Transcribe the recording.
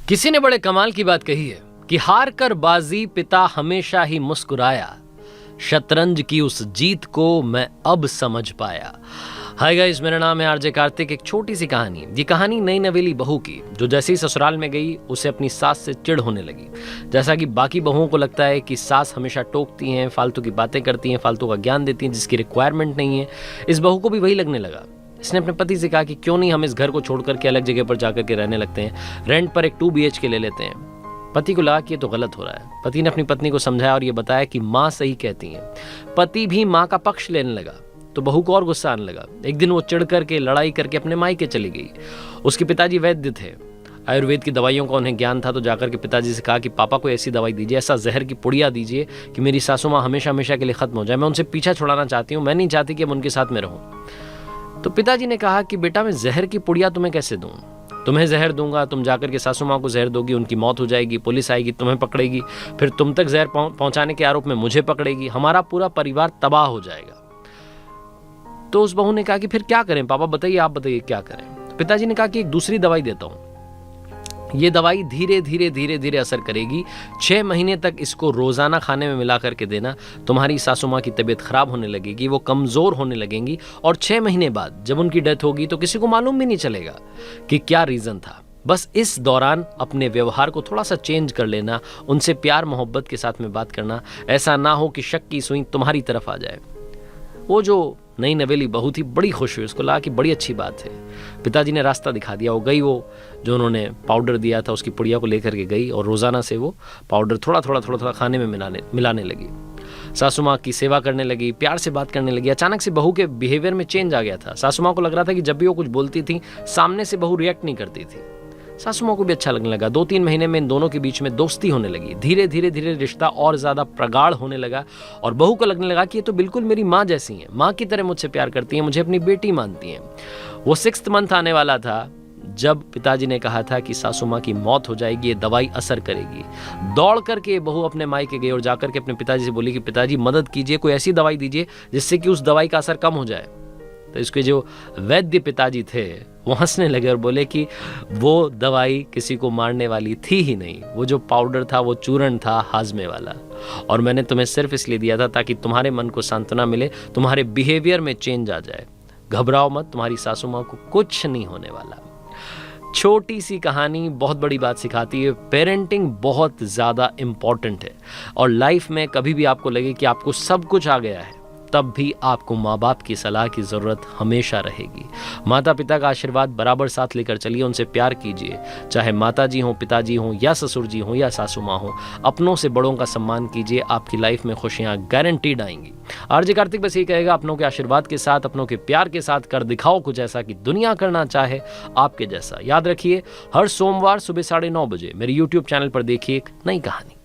किसी ने बड़े कमाल की बात कही है कि हार कर बाजी पिता हमेशा ही मुस्कुराया, शतरंज की उस जीत को मैं अब समझ पाया। हाय गाइस, मेरा नाम है आरजे कार्तिक। एक छोटी सी कहानी। ये कहानी नई नवेली बहू की, जो जैसे ही ससुराल में गई उसे अपनी सास से चिढ़ होने लगी। जैसा कि बाकी बहुओं को लगता है कि सास हमेशा टोकती हैं, फालतू की बातें करती हैं, फालतू का ज्ञान देती हैं जिसकी रिक्वायरमेंट नहीं है, इस बहू को भी वही लगने लगा। इसने अपने पति से कहा कि क्यों नहीं हम इस घर को छोड़ करके अलग जगह पर जाकर के रहने लगते हैं, रेंट पर एक 2 BHK ले लेते हैं। पति को लगा कि ये तो गलत हो रहा है। पति ने अपनी पत्नी को समझाया और ये बताया कि माँ सही कहती है। पति भी माँ का पक्ष लेने लगा तो बहू को और गुस्सा आने लगा। एक दिन वो चिढ़ करके लड़ाई करके अपने मायके चली गई। उसके पिताजी वैद्य थे, आयुर्वेद की दवाइयों का उन्हें ज्ञान था। तो जाकर के पिताजी से कहा कि पापा को ऐसी दवाई दीजिए, ऐसा जहर की पुड़िया दीजिए कि मेरी सासू माँ हमेशा हमेशा के लिए खत्म हो जाए। मैं उनसे पीछा छुड़ाना चाहती हूँ, मैं नहीं चाहती कि अब उनके साथ में रहूँ। तो पिताजी ने कहा कि बेटा, मैं जहर की पुड़िया तुम्हें कैसे दूँ? तुम्हें जहर दूंगा, तुम जाकर के सासू माँ को जहर दोगी, उनकी मौत हो जाएगी, पुलिस आएगी, तुम्हें पकड़ेगी, फिर तुम तक जहर पहुंचाने के आरोप में मुझे पकड़ेगी, हमारा पूरा परिवार तबाह हो जाएगा। तो उस बहू ने कहा कि फिर क्या करें पापा, बताइए, आप बताइए क्या करें। तो पिताजी ने कहा कि एक दूसरी दवाई देता हूं। ये दवाई धीरे धीरे धीरे धीरे असर करेगी। 6 महीने तक इसको रोजाना खाने में मिला करके देना। तुम्हारी सासू माँ की तबीयत खराब होने लगेगी, वो कमजोर होने लगेंगी, और 6 महीने बाद जब उनकी डेथ होगी तो किसी को मालूम भी नहीं चलेगा कि क्या रीजन था। बस इस दौरान अपने व्यवहार को थोड़ा सा चेंज कर लेना, उनसे प्यार मोहब्बत के साथ में बात करना। ऐसा ना हो कि शक की सुई तुम्हारी तरफ आ जाए। वो जो नई नवेली बहू थी बड़ी खुश हुई, उसको लगा कि बड़ी अच्छी बात है। पिताजी ने रास्ता दिखा दिया। वो गई, वो जो उन्होंने पाउडर दिया था उसकी पुड़िया को लेकर के गई और रोजाना से वो पाउडर थोड़ा थोड़ा खाने में मिलाने लगी। सासू माँ की सेवा करने लगी, प्यार से बात करने लगी। अचानक से बहू के बिहेवियर में चेंज आ गया था। सासू माँ को लग रहा था कि जब भी वो कुछ बोलती थी सामने से बहू रिएक्ट नहीं करती थी। सासू माँ को भी अच्छा लगने लगा। 2-3 महीने में इन दोनों के बीच में दोस्ती होने लगी। धीरे धीरे धीरे रिश्ता और ज्यादा प्रगाढ़ होने लगा और बहू को लगने लगा कि ये तो बिल्कुल मेरी माँ जैसी हैं, माँ की तरह मुझसे प्यार करती हैं, मुझे अपनी बेटी मानती हैं। वो 6th मंथ आने वाला था जब पिताजी ने कहा था कि सासू माँ की मौत हो जाएगी, ये दवाई असर करेगी। दौड़ करके बहू अपने मायके गई और जाकर के अपने पिताजी से बोली कि पिताजी मदद कीजिए, कोई ऐसी दवाई दीजिए जिससे कि उस दवाई का असर कम हो जाए। तो इसके जो वैद्य पिताजी थे वो हंसने लगे और बोले कि वो दवाई किसी को मारने वाली थी ही नहीं, वो जो पाउडर था वो चूर्ण था हाजमे वाला, और मैंने तुम्हें सिर्फ इसलिए दिया था ताकि तुम्हारे मन को सांत्वना मिले, तुम्हारे बिहेवियर में चेंज आ जाए। घबराओ मत, तुम्हारी सासू माँ को कुछ नहीं होने वाला। छोटी सी कहानी बहुत बड़ी बात सिखाती है। पेरेंटिंग बहुत ज़्यादा इम्पॉर्टेंट है और लाइफ में कभी भी आपको लगे कि आपको सब कुछ आ गया है, तब भी आपको माँ बाप की सलाह की ज़रूरत हमेशा रहेगी। माता पिता का आशीर्वाद बराबर साथ लेकर चलिए, उनसे प्यार कीजिए, चाहे माता जी हों, पिताजी हों, या ससुर जी हों, या सासू माँ हों। अपनों से बड़ों का सम्मान कीजिए, आपकी लाइफ में खुशियाँ गारंटीड आएंगी। आरजे कार्तिक बस ये कहेगा, अपनों के आशीर्वाद के साथ, अपनों के प्यार के साथ कर दिखाओ कुछ ऐसा कि दुनिया करना चाहे आपके जैसा। याद रखिए, हर सोमवार सुबह 9:30 बजे मेरे YouTube चैनल पर देखिए एक नई कहानी।